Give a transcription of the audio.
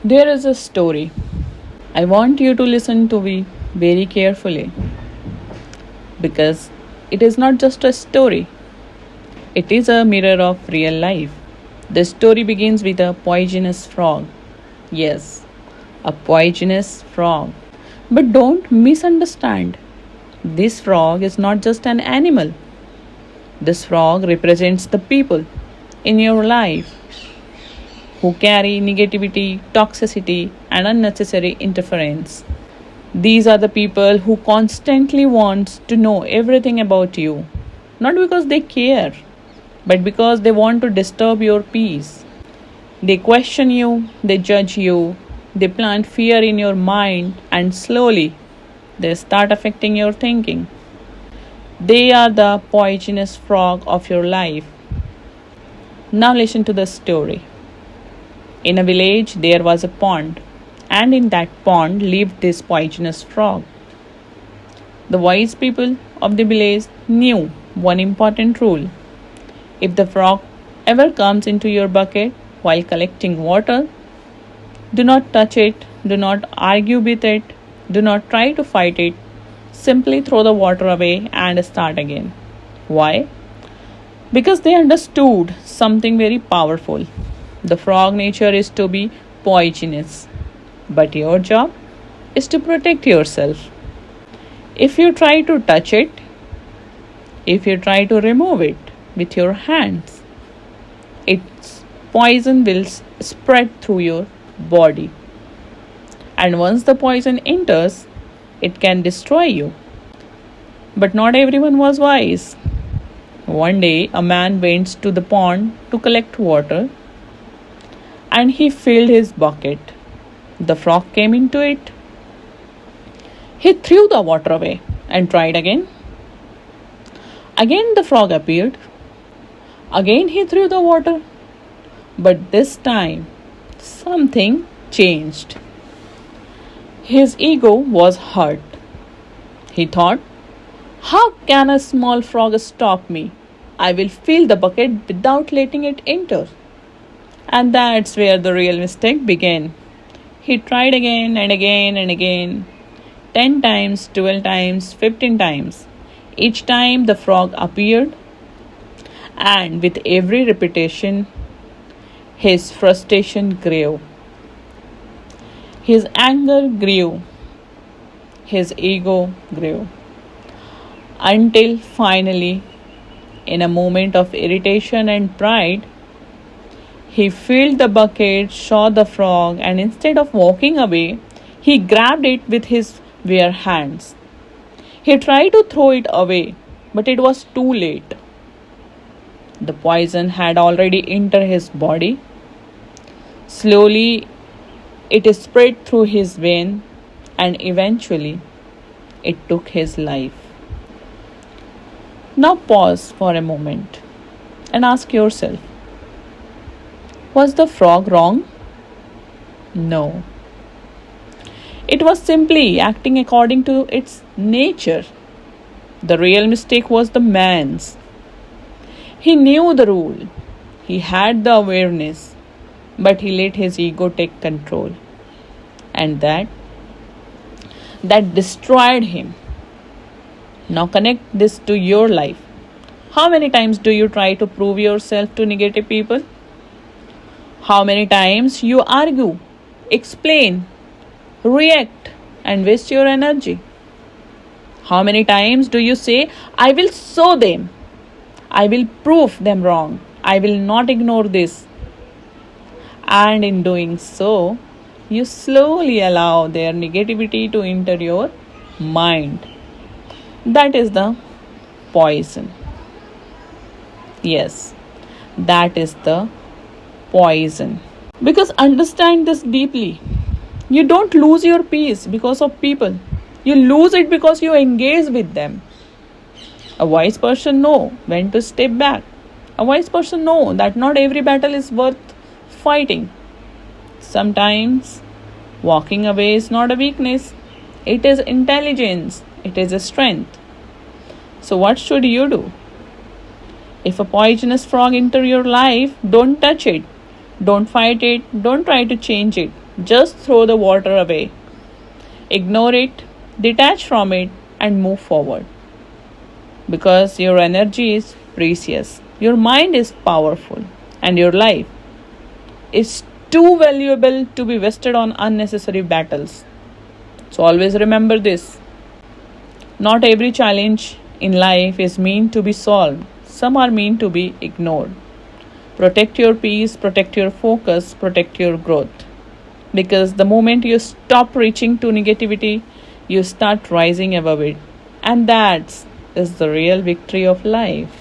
There is a story. I want you to listen to me very carefully because it is not just a story, it is a mirror of real life. The story begins with a poisonous frog. Yes, a poisonous frog. But don't misunderstand. This frog is not just an animal. This frog represents the people in your life who carry negativity, toxicity, and unnecessary interference. These are the people who constantly want to know everything about you, not because they care, but because they want to disturb your peace. They question you, they judge you, they plant fear in your mind, and slowly they start affecting your thinking. They are the poisonous frog of your life. Now listen to the story. In a village there was a pond, and in that pond lived this poisonous frog. The wise people of the village knew one important rule. If the frog ever comes into your bucket while collecting water, do not touch it, do not argue with it, do not try to fight it. Simply throw the water away and start again. Why? Because they understood something very powerful. The frog nature is to be poisonous, but your job is to protect yourself. If you try to touch it, if you try to remove it with your hands, its poison will spread through your body. And once the poison enters, it can destroy you. But not everyone was wise. One day, a man went to the pond to collect water and he filled his bucket. The frog came into it. He threw the water away and tried again. Again, the frog appeared. Again, he threw the water. But this time, something changed. His ego was hurt. He thought, how can a small frog stop me? I will fill the bucket without letting it enter. And that's where the real mistake began. He tried again and again and again, 10 times, 12 times, 15 times. Each time the frog appeared, and with every repetition, his frustration grew. His anger grew. His ego grew. Until finally, in a moment of irritation and pride, he filled the bucket, saw the frog, and instead of walking away, he grabbed it with his bare hands. He tried to throw it away, but it was too late. The poison had already entered his body. Slowly, it spread through his vein, and eventually, it took his life. Now pause for a moment and ask yourself, was the frog wrong? No. It was simply acting according to its nature. The real mistake was the man's. He knew the rule. He had the awareness, but he let his ego take control. And that destroyed him. Now connect this to your life. How many times do you try to prove yourself to negative people? How many times you argue, explain, react, and waste your energy? How many times do you say, I will show them, I will prove them wrong, I will not ignore this? And in doing so, you slowly allow their negativity to enter your mind. That is the poison. Yes, that is the poison. Because understand this deeply. You don't lose your peace because of people. You lose it because you engage with them. A wise person knows when to step back. A wise person knows that not every battle is worth fighting. Sometimes walking away is not a weakness. It is intelligence. It is a strength. So what should you do? If a poisonous frog enters your life, don't touch it. Don't fight it. Don't try to change it. Just throw the water away. Ignore it, detach from it, and move forward. Because your energy is precious, your mind is powerful, and your life is too valuable to be wasted on unnecessary battles. So always remember this. Not every challenge in life is meant to be solved, some are meant to be ignored. Protect your peace, protect your focus, protect your growth. Because the moment you stop reaching to negativity, you start rising above it. And that is the real victory of life.